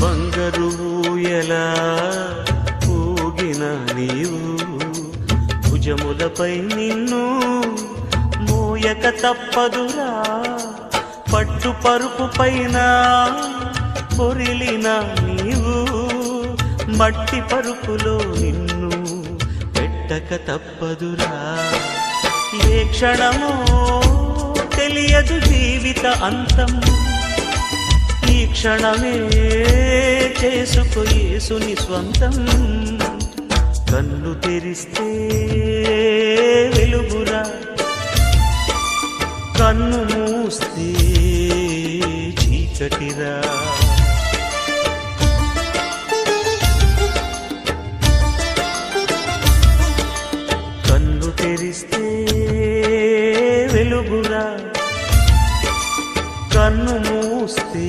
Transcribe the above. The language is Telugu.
బంగారు ఊయలా ఊగిన నీవు భుజములపై నిన్ను మోయక తప్పదురా పట్టు పరుపు పైన పొరిలిన నీవు మట్టి పరుపులో నిన్ను పెట్టక తప్పదురా ఏ క్షణమో తెలియదు జీవిత అంతం ఈ క్షణమే చేసుకో యేసుని స్వంతం కన్ను తెరిస్తే వెలుగురా కన్ను మూస్తే చీకటిరా కన్ను తెరిస్తే వెలుగురా కన్ను మూస్తే